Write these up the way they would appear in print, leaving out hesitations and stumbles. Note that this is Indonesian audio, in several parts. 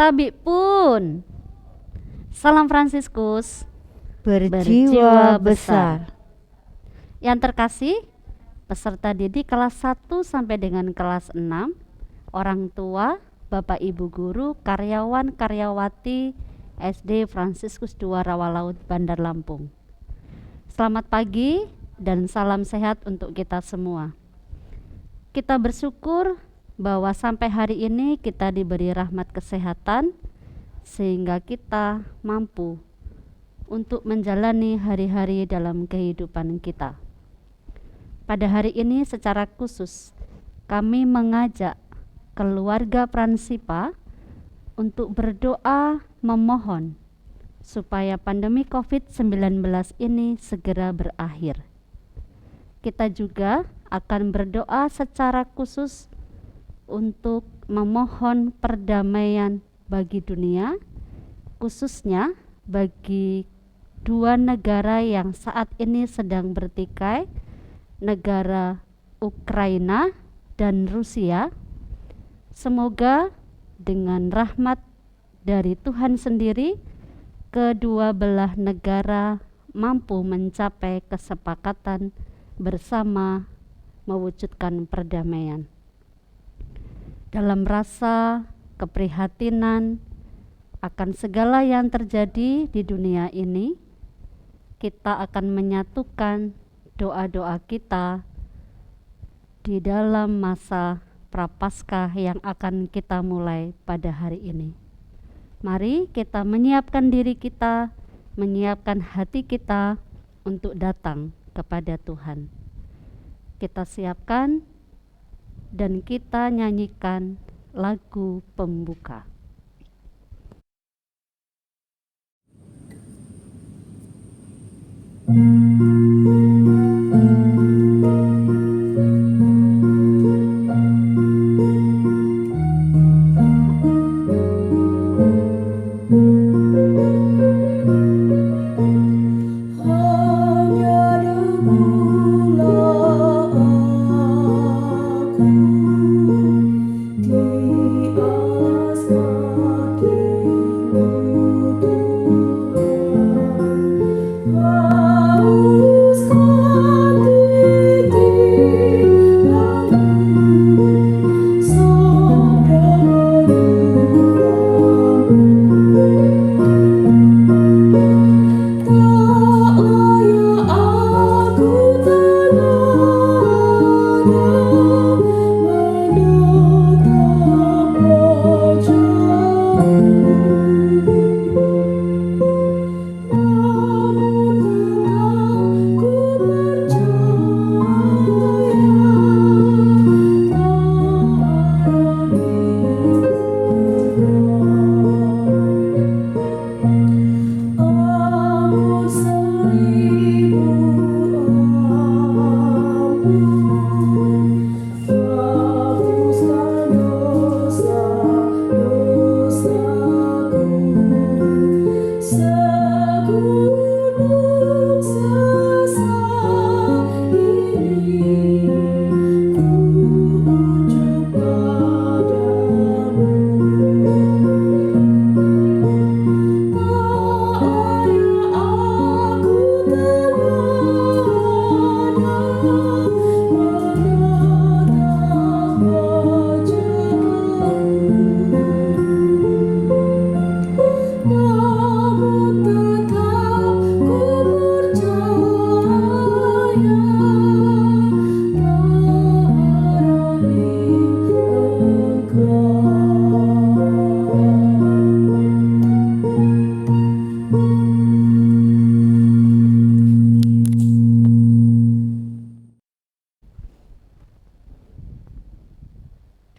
Tabik pun. Salam Fransiskus Berjiwa besar. Yang terkasih, peserta didik kelas 1 sampai dengan kelas 6, orang tua, Bapak Ibu guru, karyawan karyawati SD Fransiskus II Rawalaut Bandar Lampung. Selamat pagi dan salam sehat untuk kita semua. Kita bersyukur bahwa sampai hari ini kita diberi rahmat kesehatan sehingga kita mampu untuk menjalani hari-hari dalam kehidupan kita. Pada hari ini secara khusus kami mengajak keluarga Pransipa untuk berdoa memohon supaya pandemi COVID-19 ini segera berakhir. Kita juga akan berdoa secara khusus untuk memohon perdamaian bagi dunia, khususnya bagi dua negara yang saat ini sedang bertikai, negara Ukraina dan Rusia. Semoga dengan rahmat dari Tuhan sendiri, kedua belah negara mampu mencapai kesepakatan bersama mewujudkan perdamaian. Dalam rasa keprihatinan akan segala yang terjadi di dunia ini, kita akan menyatukan doa-doa kita di dalam masa Prapaskah yang akan kita mulai pada hari ini. Mari kita menyiapkan diri kita, menyiapkan hati kita untuk datang kepada Tuhan. Kita siapkan dan kita nyanyikan lagu pembuka.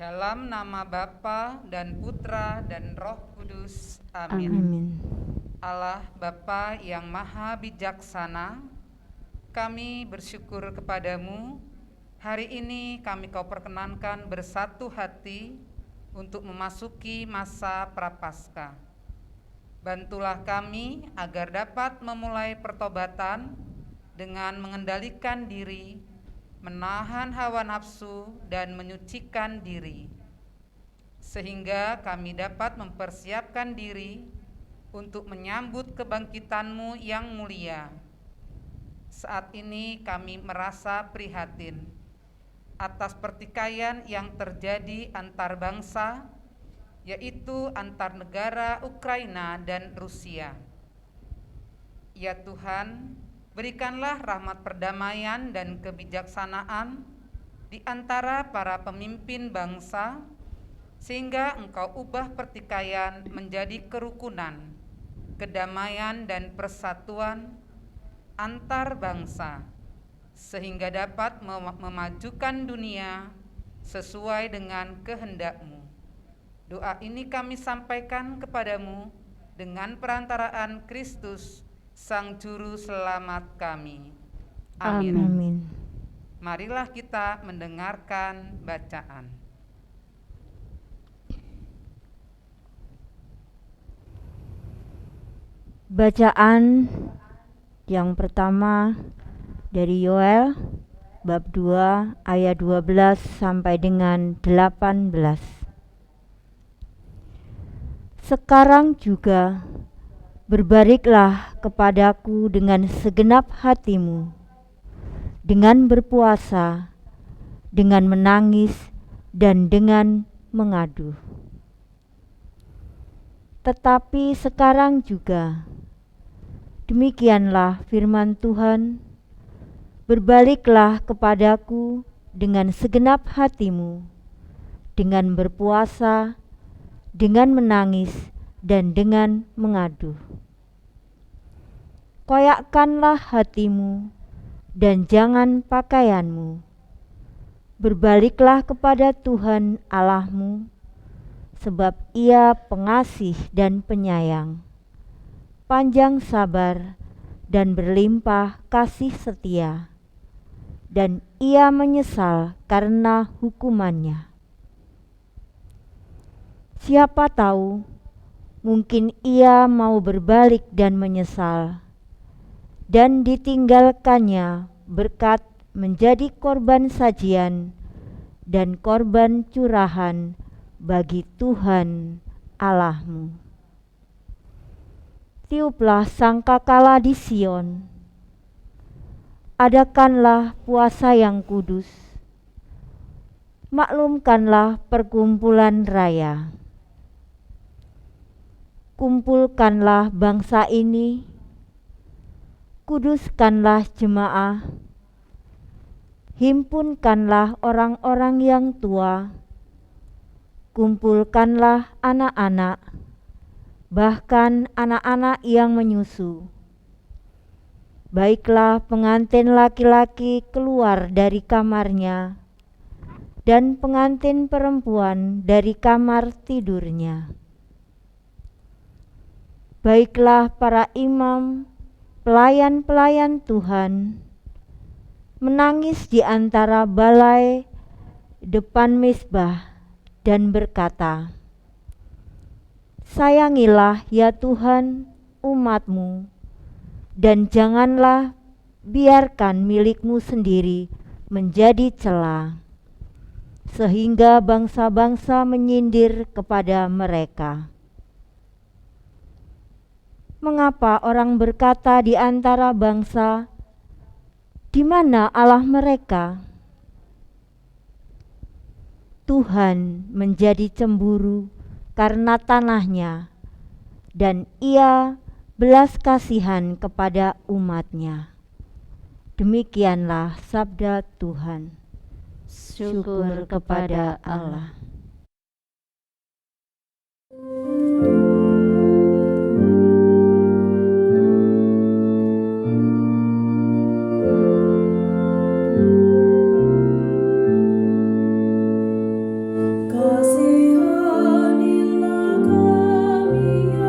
Dalam nama Bapa dan Putra dan Roh Kudus. Amin. Amin. Allah Bapa yang Maha Bijaksana, kami bersyukur kepadamu. Hari ini kami kau perkenankan bersatu hati untuk memasuki masa Prapaskah. Bantulah kami agar dapat memulai pertobatan dengan mengendalikan diri, menahan hawa nafsu dan menyucikan diri. sehingga kami dapat mempersiapkan diri untuk menyambut kebangkitan-Mu yang mulia. Saat ini kami merasa prihatin atas pertikaian yang terjadi antar bangsa, yaitu antar negara Ukraina dan Rusia. Ya Tuhan, berikanlah rahmat perdamaian dan kebijaksanaan di antara para pemimpin bangsa, sehingga Engkau ubah pertikaian menjadi kerukunan, kedamaian dan persatuan antar bangsa, sehingga dapat memajukan dunia sesuai dengan kehendak-Mu. Doa ini kami sampaikan kepadamu dengan perantaraan Kristus, Sang Juru Selamat kami. Amin. Amin. Marilah kita mendengarkan bacaan. Bacaan yang pertama dari Yoel bab 2 ayat 12 sampai dengan 18. Sekarang juga berbaliklah kepadaku dengan segenap hatimu, dengan berpuasa, dengan menangis, dan dengan mengadu. Tetapi sekarang juga, demikianlah firman Tuhan, berbaliklah kepadaku dengan segenap hatimu, dengan berpuasa, dengan menangis, dan dengan mengadu. Koyakkanlah hatimu dan jangan pakaianmu. Berbaliklah kepada Tuhan Allahmu, sebab Ia pengasih dan penyayang, panjang sabar dan berlimpah kasih setia, dan Ia menyesal karena hukumannya. Siapa tahu, mungkin Ia mau berbalik dan menyesal, dan ditinggalkannya berkat menjadi korban sajian dan korban curahan bagi Tuhan Allahmu. Tiuplah sangkakala di Sion, adakanlah puasa yang kudus, maklumkanlah perkumpulan raya. Kumpulkanlah bangsa ini, kuduskanlah jemaah, himpunkanlah orang-orang yang tua, kumpulkanlah anak-anak, bahkan anak-anak yang menyusu. Baiklah pengantin laki-laki keluar dari kamarnya, dan pengantin perempuan dari kamar tidurnya. Baiklah para imam, pelayan-pelayan Tuhan, menangis di antara balai depan mezbah dan berkata, sayangilah ya Tuhan umat-Mu, dan janganlah biarkan milik-Mu sendiri menjadi cela, sehingga bangsa-bangsa menyindir kepada mereka. Mengapa orang berkata di antara bangsa, di mana Allah mereka? Tuhan menjadi cemburu karena tanahnya, dan Ia belas kasihan kepada umat-Nya. Demikianlah sabda Tuhan. Syukur kepada Allah. Kasihanilah kami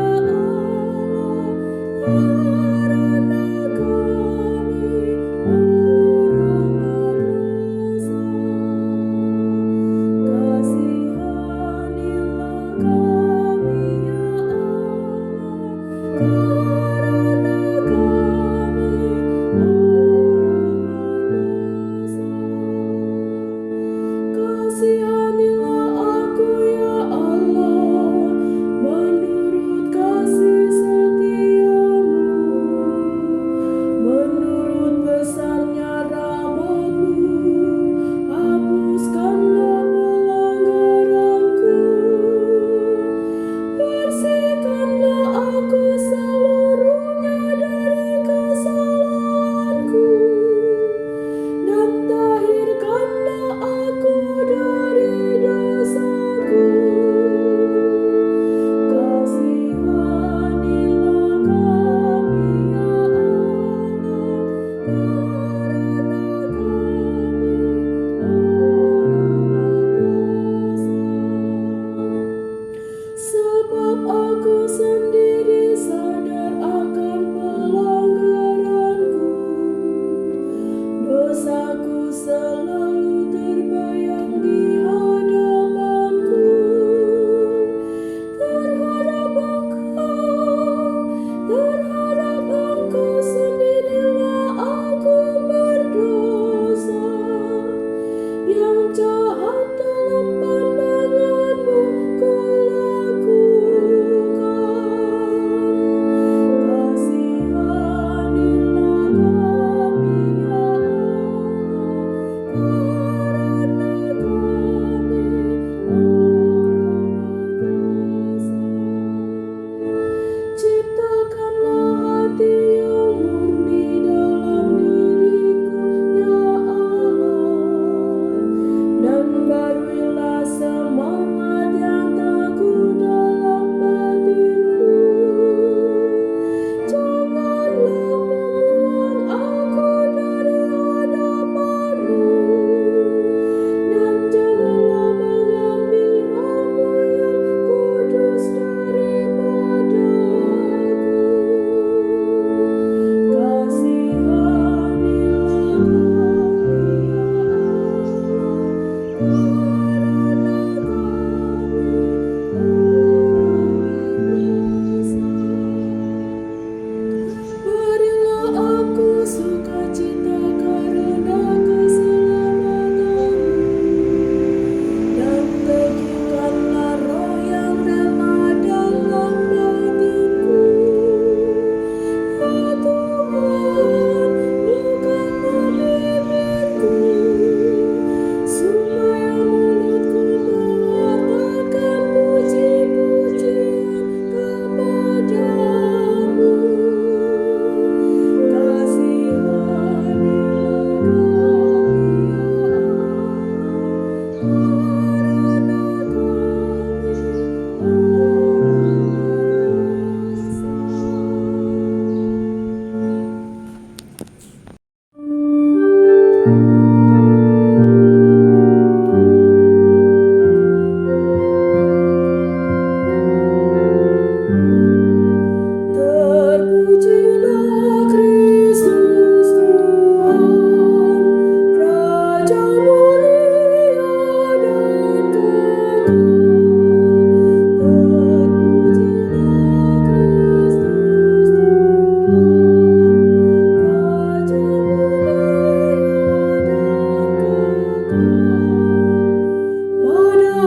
Pada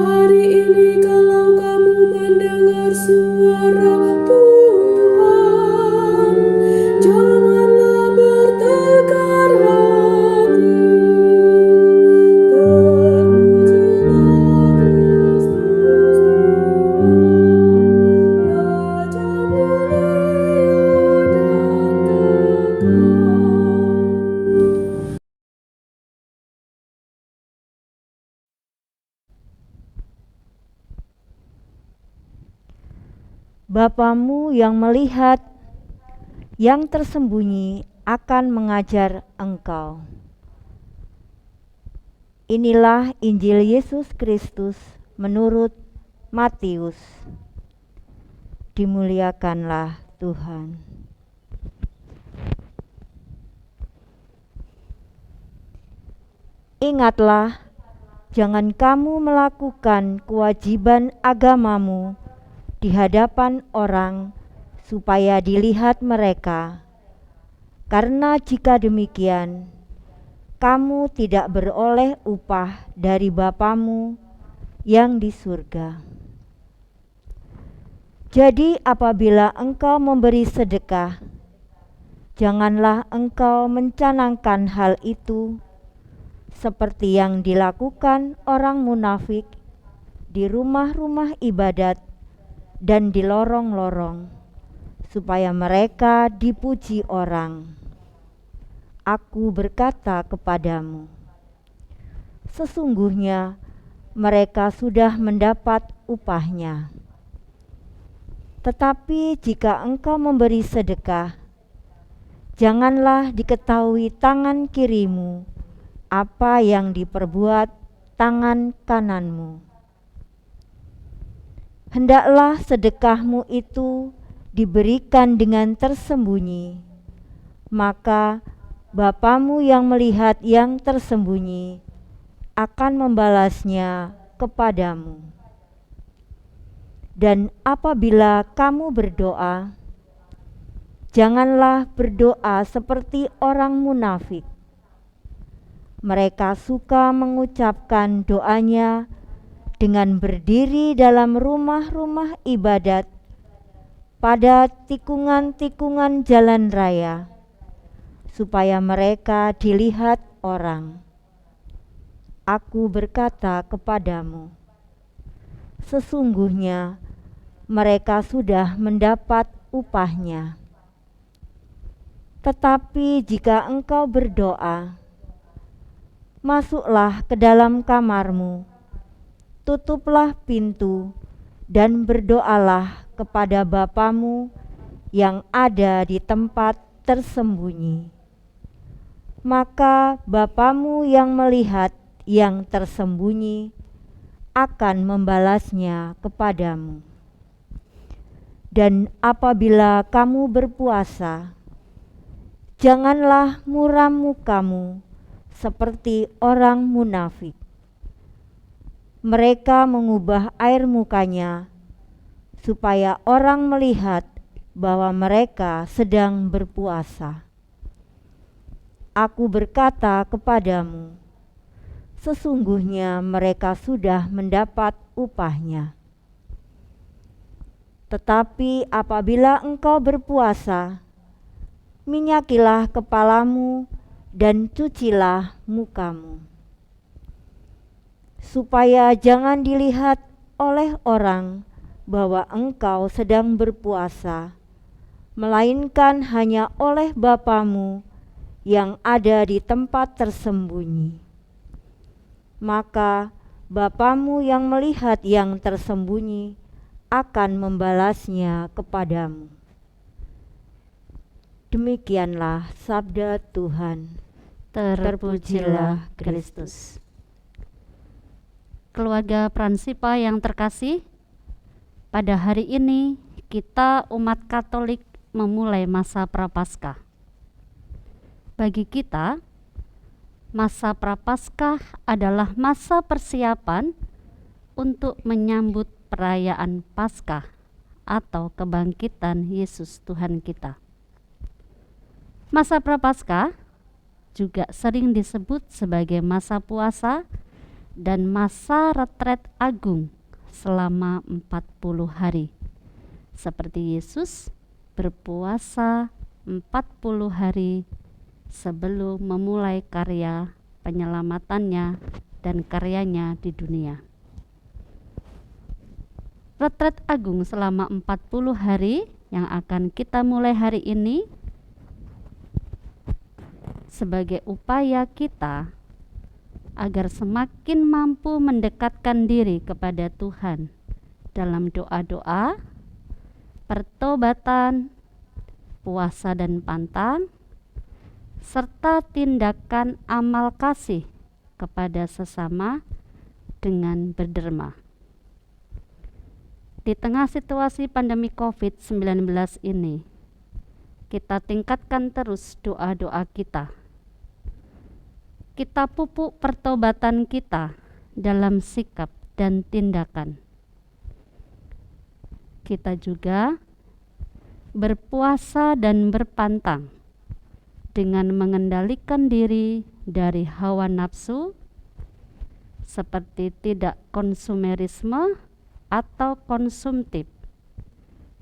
hari ini kalau kamu mendengar suara Tuhan, janganlah bertekar hati. Terpujilah Kristus Tuhan, Raja mulia dan kekal. Bapamu yang melihat yang tersembunyi akan mengajar engkau. Inilah Injil Yesus Kristus menurut Matius. Dimuliakanlah Tuhan. Ingatlah, jangan kamu melakukan kewajiban agamamu di hadapan orang supaya dilihat mereka, karena jika demikian, kamu tidak beroleh upah dari Bapamu yang di surga. Jadi apabila engkau memberi sedekah, janganlah engkau mencanangkan hal itu seperti yang dilakukan orang munafik di rumah-rumah ibadat dan di lorong-lorong, supaya mereka dipuji orang. Aku berkata kepadamu, sesungguhnya mereka sudah mendapat upahnya. Tetapi jika engkau memberi sedekah, janganlah diketahui tangan kirimu apa yang diperbuat tangan kananmu. Hendaklah sedekahmu itu diberikan dengan tersembunyi, maka Bapamu yang melihat yang tersembunyi akan membalasnya kepadamu. Dan apabila kamu berdoa, janganlah berdoa seperti orang munafik. Mereka suka mengucapkan doanya dengan berdiri dalam rumah-rumah ibadat pada tikungan-tikungan jalan raya, supaya mereka dilihat orang. Aku berkata kepadamu, sesungguhnya mereka sudah mendapat upahnya. Tetapi jika engkau berdoa, masuklah ke dalam kamarmu, tutuplah pintu, dan berdoalah kepada Bapamu yang ada di tempat tersembunyi. Maka Bapamu yang melihat yang tersembunyi akan membalasnya kepadamu. Dan apabila kamu berpuasa, janganlah muram mukamu seperti orang munafik. Mereka mengubah air mukanya supaya orang melihat bahwa mereka sedang berpuasa. Aku berkata kepadamu, sesungguhnya mereka sudah mendapat upahnya. Tetapi apabila engkau berpuasa, minyakilah kepalamu dan cucilah mukamu, supaya jangan dilihat oleh orang bahwa engkau sedang berpuasa, melainkan hanya oleh Bapamu yang ada di tempat tersembunyi. Maka Bapamu yang melihat yang tersembunyi akan membalasnya kepadamu. Demikianlah sabda Tuhan. Terpujilah Kristus. Keluarga Pransipa yang terkasih, pada hari ini kita umat Katolik memulai masa Prapaskah. Bagi kita, masa Prapaskah adalah masa persiapan untuk menyambut perayaan Paskah atau kebangkitan Yesus Tuhan kita. Masa Prapaskah juga sering disebut sebagai masa puasa dan masa retret agung selama 40 hari. Seperti Yesus berpuasa 40 hari sebelum memulai karya penyelamatannya dan karyanya di dunia. Retret agung selama 40 hari yang akan kita mulai hari ini sebagai upaya kita agar semakin mampu mendekatkan diri kepada Tuhan dalam doa-doa, pertobatan, puasa dan pantang, serta tindakan amal kasih kepada sesama dengan berderma. Di tengah situasi pandemi COVID-19 ini, kita tingkatkan terus doa-doa kita. Kita pupuk pertobatan kita dalam sikap dan tindakan. Kita juga berpuasa dan berpantang dengan mengendalikan diri dari hawa nafsu seperti tidak konsumerisme atau konsumtif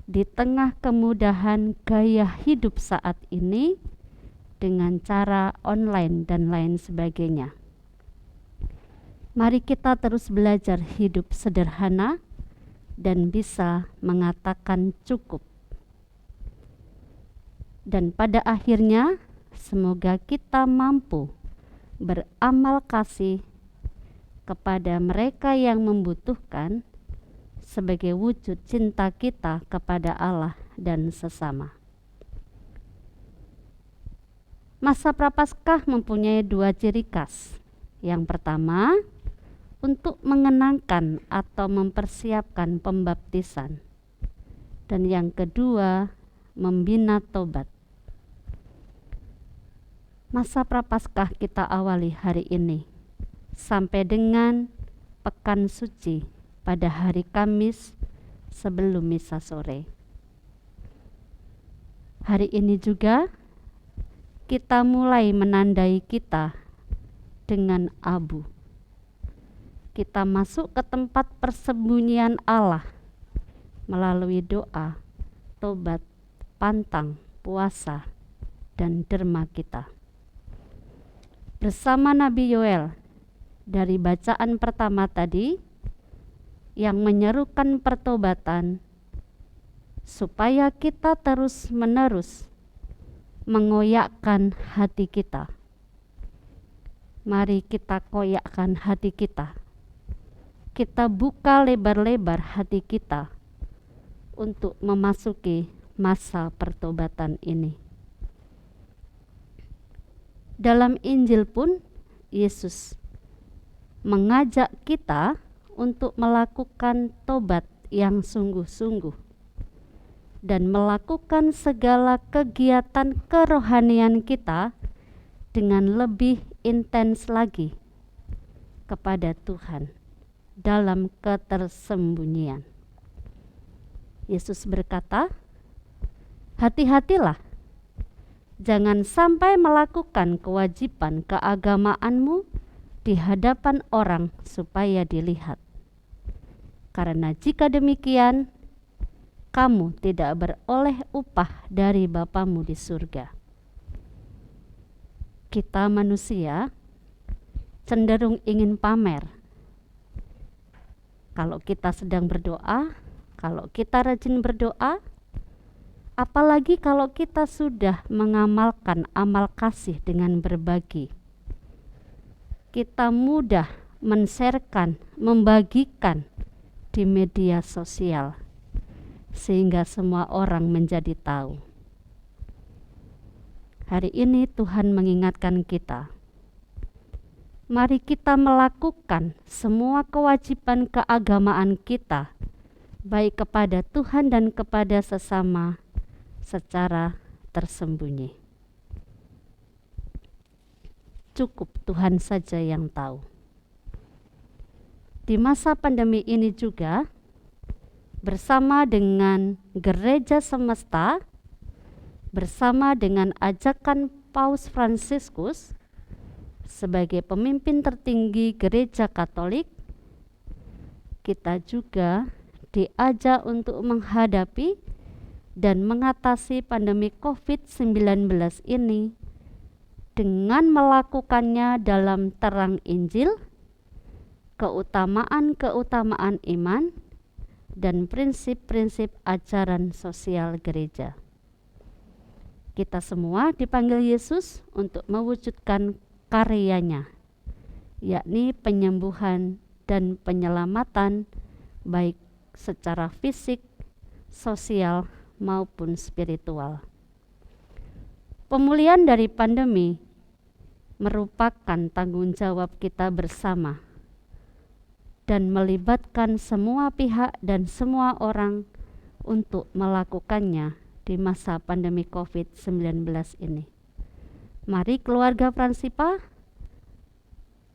di tengah kemudahan gaya hidup saat ini dengan cara online dan lain sebagainya. Mari kita terus belajar hidup sederhana dan bisa mengatakan cukup. Dan pada akhirnya semoga kita mampu beramal kasih kepada mereka yang membutuhkan sebagai wujud cinta kita kepada Allah dan sesama. Masa Prapaskah mempunyai 2 ciri khas. Yang pertama, untuk mengenangkan atau mempersiapkan pembaptisan. Dan yang kedua, membina tobat. Masa Prapaskah kita awali hari ini sampai dengan Pekan Suci pada hari Kamis sebelum misa sore. Hari ini juga kita mulai menandai kita dengan abu. Kita masuk ke tempat persembunyian Allah melalui doa, tobat, pantang, puasa, dan derma kita. Bersama Nabi Yoel dari bacaan pertama tadi yang menyerukan pertobatan supaya kita terus-menerus mengoyakkan hati kita. Mari kita koyakkan hati kita. Kita buka lebar-lebar hati kita untuk memasuki masa pertobatan ini. Dalam Injil pun Yesus mengajak kita untuk melakukan tobat yang sungguh-sungguh dan melakukan segala kegiatan kerohanian kita dengan lebih intens lagi kepada Tuhan dalam ketersembunyian. Yesus berkata, "Hati-hatilah, jangan sampai melakukan kewajiban keagamaanmu di hadapan orang supaya dilihat. Karena jika demikian, kamu tidak beroleh upah dari Bapamu di surga." Kita manusia cenderung ingin pamer. Kalau kita sedang berdoa, kalau kita rajin berdoa, apalagi kalau kita sudah mengamalkan amal kasih dengan berbagi. Kita mudah men-sharekan, membagikan di media sosial sehingga semua orang menjadi tahu. Hari ini Tuhan mengingatkan kita, mari kita melakukan semua kewajiban keagamaan kita, baik kepada Tuhan dan kepada sesama, secara tersembunyi. Cukup Tuhan saja yang tahu. Di masa pandemi ini juga, bersama dengan Gereja Semesta, bersama dengan ajakan Paus Fransiskus sebagai pemimpin tertinggi Gereja Katolik, kita juga diajak untuk menghadapi dan mengatasi pandemi COVID-19 ini dengan melakukannya dalam terang Injil, keutamaan-keutamaan iman, dan prinsip-prinsip ajaran sosial gereja. Kita semua dipanggil Yesus untuk mewujudkan karyanya, yakni penyembuhan dan penyelamatan baik secara fisik, sosial, maupun spiritual. Pemulihan dari pandemi merupakan tanggung jawab kita bersama dan melibatkan semua pihak dan semua orang untuk melakukannya di masa pandemi COVID-19 ini. Mari keluarga Pransipa,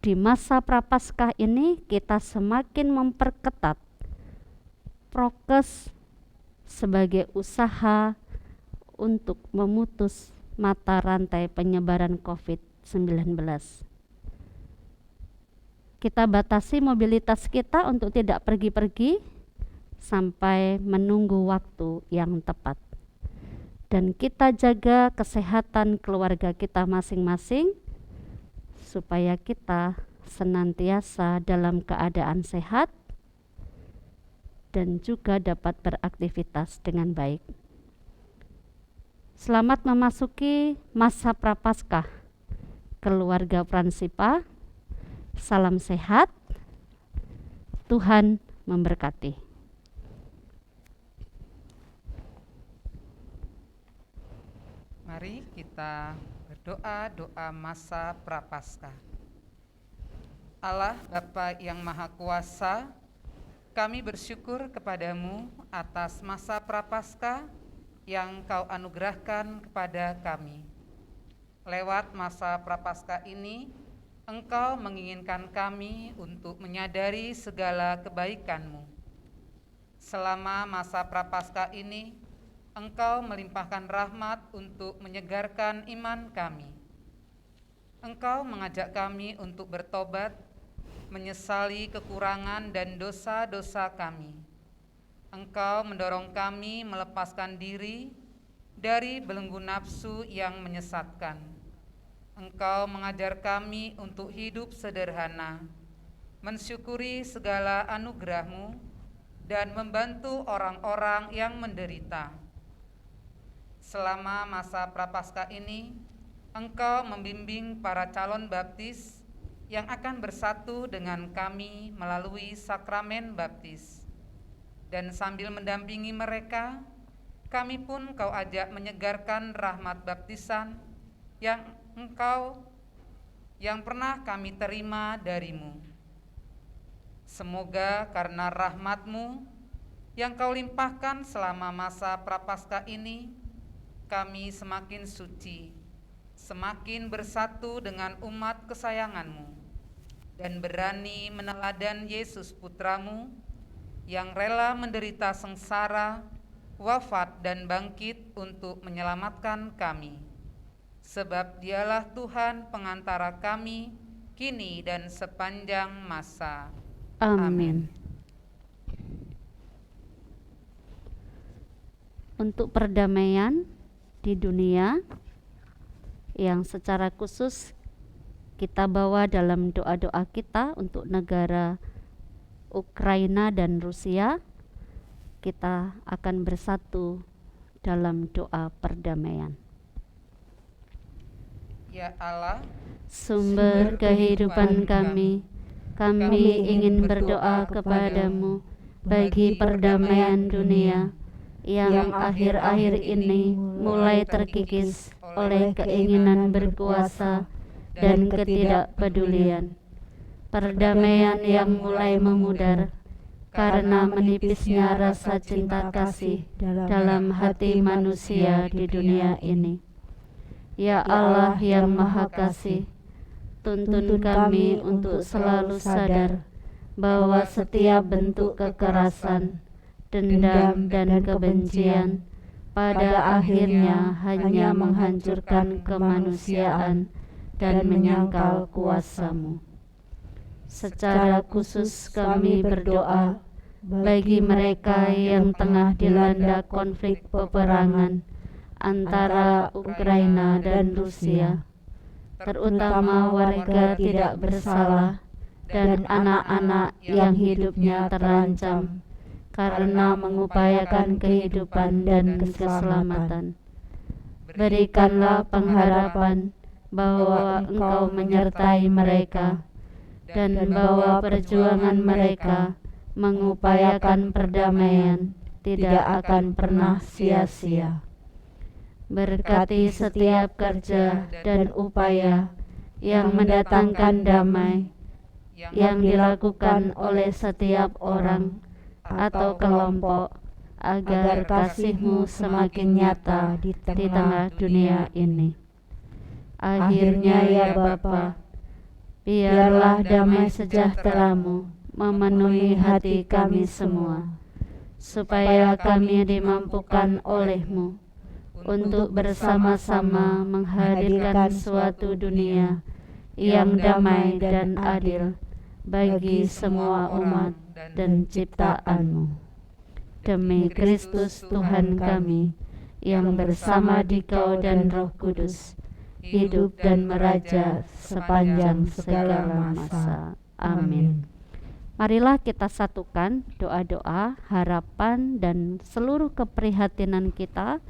di masa Prapaskah ini kita semakin memperketat prokes sebagai usaha untuk memutus mata rantai penyebaran COVID-19. Kita batasi mobilitas kita untuk tidak pergi-pergi sampai menunggu waktu yang tepat. Dan kita jaga kesehatan keluarga kita masing-masing supaya kita senantiasa dalam keadaan sehat dan juga dapat beraktivitas dengan baik. Selamat memasuki masa Prapaskah, keluarga Pransipa. Salam sehat, Tuhan memberkati. Mari kita berdoa doa masa Prapaskah. Allah Bapa yang Maha Kuasa, kami bersyukur kepadamu atas masa Prapaskah yang Kau anugerahkan kepada kami. Lewat masa Prapaskah ini, Engkau menginginkan kami untuk menyadari segala kebaikan-Mu. Selama masa Prapaskah ini, Engkau melimpahkan rahmat untuk menyegarkan iman kami. Engkau mengajak kami untuk bertobat, menyesali kekurangan dan dosa-dosa kami. Engkau mendorong kami melepaskan diri dari belenggu nafsu yang menyesatkan. Engkau mengajar kami untuk hidup sederhana, mensyukuri segala anugerah-Mu, dan membantu orang-orang yang menderita. Selama masa Prapaskah ini, Engkau membimbing para calon baptis yang akan bersatu dengan kami melalui sakramen baptis. Dan sambil mendampingi mereka, kami pun Kau ajak menyegarkan rahmat baptisan yang pernah kami terima dari-Mu. Semoga karena rahmat-Mu yang Kau limpahkan selama masa Prapaskah ini, kami semakin suci, semakin bersatu dengan umat kesayangan-Mu, dan berani meneladan Yesus Putra-Mu yang rela menderita sengsara, wafat dan bangkit untuk menyelamatkan kami. Sebab Dialah Tuhan pengantara kami, kini dan sepanjang masa. Amin. Untuk perdamaian di dunia yang secara khusus kita bawa dalam doa-doa kita untuk negara Ukraina dan Rusia, kita akan bersatu dalam doa perdamaian. Ya Allah, Sumber kehidupan kami, kami ingin berdoa kepadamu bagi perdamaian dunia yang akhir-akhir ini mulai terkikis oleh keinginan berkuasa dan ketidakpedulian. Perdamaian yang mulai memudar karena menipisnya rasa cinta kasih dalam hati manusia di dunia ini. Ya Allah yang Maha Kasih, tuntun kami untuk selalu sadar bahwa setiap bentuk kekerasan, dendam, dan kebencian pada akhirnya hanya menghancurkan kemanusiaan dan menyangkal kuasa-Mu. Secara khusus kami berdoa bagi mereka yang tengah dilanda konflik peperangan antara Ukraina dan Rusia, terutama warga tidak bersalah dan anak-anak yang hidupnya terancam karena mengupayakan kehidupan dan keselamatan. Berikanlah pengharapan bahwa Engkau menyertai mereka dan bahwa perjuangan mereka mengupayakan perdamaian tidak akan pernah sia-sia. Berkati setiap kerja dan upaya yang mendatangkan damai yang dilakukan oleh setiap orang atau kelompok, agar kasih-Mu semakin nyata di tengah dunia ini. Akhirnya ya Bapa, biarlah damai sejahtera-Mu memenuhi hati kami semua, supaya kami dimampukan oleh-Mu untuk bersama-sama menghadirkan suatu dunia yang damai dan adil bagi semua umat dan ciptaan-Mu. Demi Kristus Tuhan kami, yang bersama Dikau dan Roh Kudus, hidup dan meraja sepanjang segala masa. Amin. Marilah kita satukan doa-doa, harapan, dan seluruh keprihatinan kita,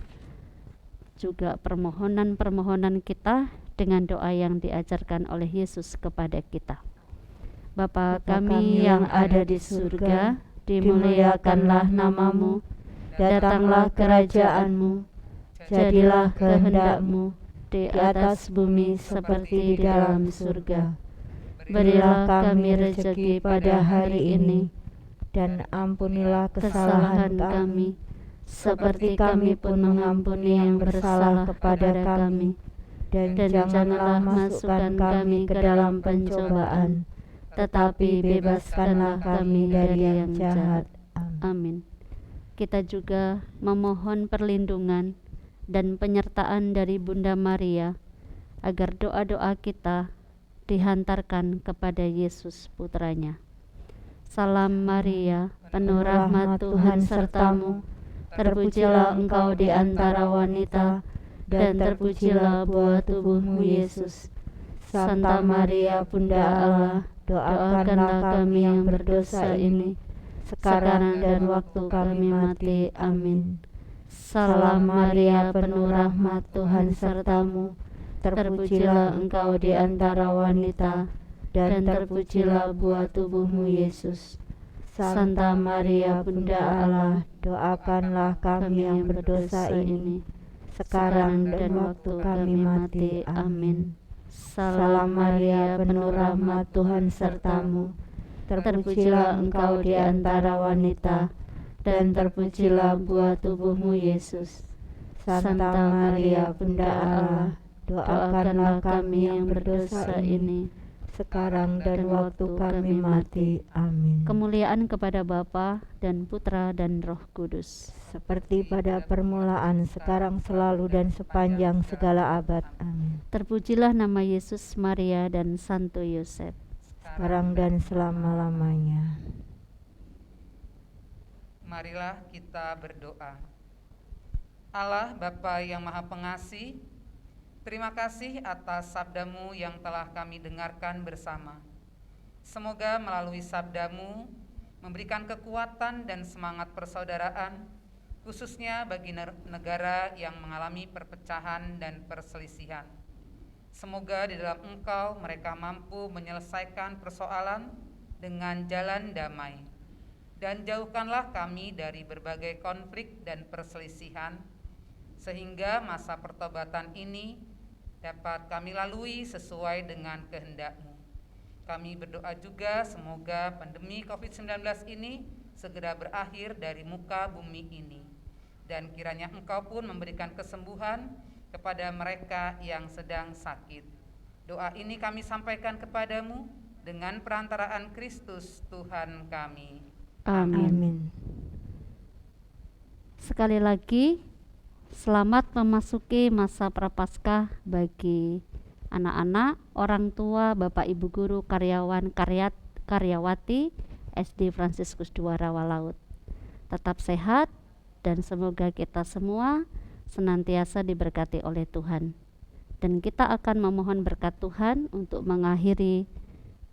juga permohonan-permohonan kita dengan doa yang diajarkan oleh Yesus kepada kita. Bapa kami yang ada di surga, dimuliakanlah nama-Mu, datanglah kerajaan-Mu, jadilah kehendak-Mu di atas bumi seperti di dalam surga. Berilah kami rezeki pada hari ini, dan ampunilah kesalahan kami, seperti kami pun mengampuni yang bersalah kepada kami. Dan janganlah masukkan kami ke dalam pencobaan, tetapi bebaskanlah kami dari yang jahat. Amin. Kita juga memohon perlindungan dan penyertaan dari Bunda Maria, agar doa-doa kita dihantarkan kepada Yesus Putranya. Salam Maria, penuh rahmat Tuhan serta-Mu, terpujilah Engkau di antara wanita, dan terpujilah buah tubuh-Mu Yesus. Santa Maria Bunda Allah, doakanlah kami yang berdosa ini, sekarang dan waktu kami mati. Amin. Salam Maria, penuh rahmat Tuhan serta-Mu, terpujilah Engkau di antara wanita, dan terpujilah buah tubuh-Mu Yesus. Santa Maria Bunda Allah, doakanlah kami yang berdosa ini, sekarang dan waktu kami mati. Amin. Salam Maria, penuh rahmat Tuhan serta-Mu, terpujilah Engkau di antara wanita, dan terpujilah buah tubuh-Mu Yesus. Santa Maria Bunda Allah, doakanlah kami yang berdosa ini, sekarang dan waktu kami mati. Amin. Kemuliaan kepada Bapa dan Putra dan Roh Kudus, seperti pada permulaan, sekarang, selalu, dan sepanjang segala abad. Amin. Terpujilah nama Yesus, Maria, dan Santo Yosef, sekarang dan selama-lamanya. Marilah kita berdoa. Allah Bapa yang Maha Pengasih, terima kasih atas sabda-Mu yang telah kami dengarkan bersama. Semoga melalui sabda-Mu memberikan kekuatan dan semangat persaudaraan, khususnya bagi negara yang mengalami perpecahan dan perselisihan. Semoga di dalam Engkau mereka mampu menyelesaikan persoalan dengan jalan damai. Dan jauhkanlah kami dari berbagai konflik dan perselisihan, sehingga masa pertobatan ini dapat kami lalui sesuai dengan kehendak-Mu. Kami berdoa juga semoga pandemi COVID-19 ini segera berakhir dari muka bumi ini, dan kiranya Engkau pun memberikan kesembuhan kepada mereka yang sedang sakit. Doa ini kami sampaikan kepadamu dengan perantaraan Kristus Tuhan kami. Amin. Amin. Sekali lagi, selamat memasuki masa Prapaskah bagi anak-anak, orang tua, Bapak Ibu guru, karyawan, karyawati SD Fransiskus II Rawalaut. Tetap sehat dan semoga kita semua senantiasa diberkati oleh Tuhan. Dan kita akan memohon berkat Tuhan untuk mengakhiri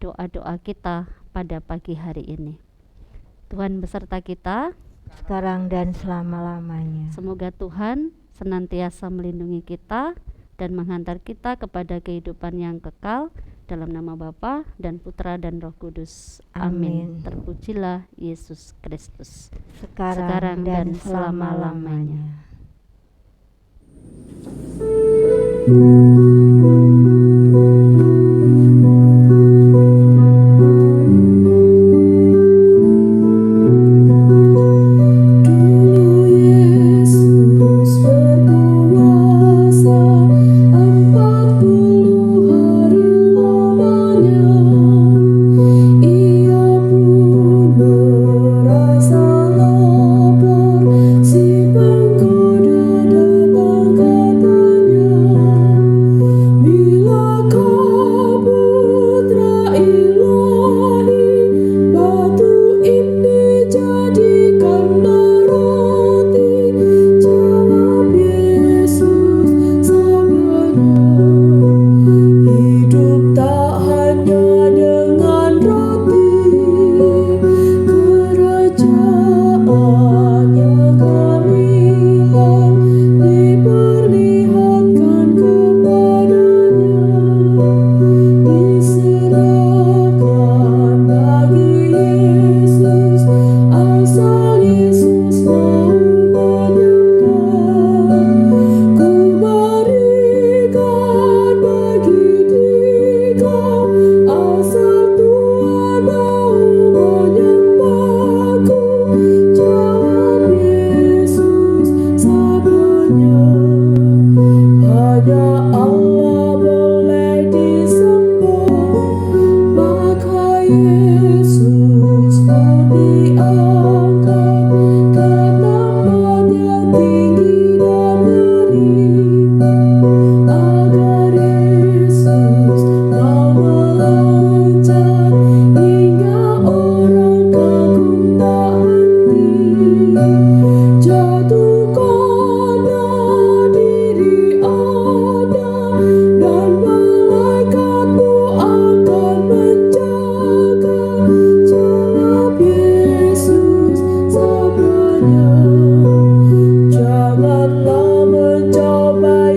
doa-doa kita pada pagi hari ini. Tuhan beserta kita. Sekarang dan selama-lamanya. Semoga Tuhan senantiasa melindungi kita dan menghantar kita kepada kehidupan yang kekal, dalam nama Bapa dan Putra dan Roh Kudus. Amin. Amin. Terpujilah Yesus Kristus. Sekarang dan selama-lamanya. Dulu Yesus berpuasa 40 hari lamanya. Ia pun merasa lapar, si penggoda datang katanya, "Bilakah putra Ilahi, batu ini jadikanlah roti." Jawab Yesus sabdanya, "Hidup tak hanya dengan roti, kerajaannya gemilang diperlihatkan kepadanya, diserahkan bagi Yesus, asal Yesus mau menyembah. Ku berikan bagi Dikau, asal Tuhan mau menyembahku." Jawab Yesus sabdanya, "Hanya Allah boleh disembah." Maka Yesus pun diangkat ke tempat yang tinggi dan ngeri, agar Yesus mau meloncat hingga orang kagum tak henti. Jatuhkanlah diri Anda, dan malaikatmu akan menjaga. Jawab Yesus sabdanya, "Janganlah mencobai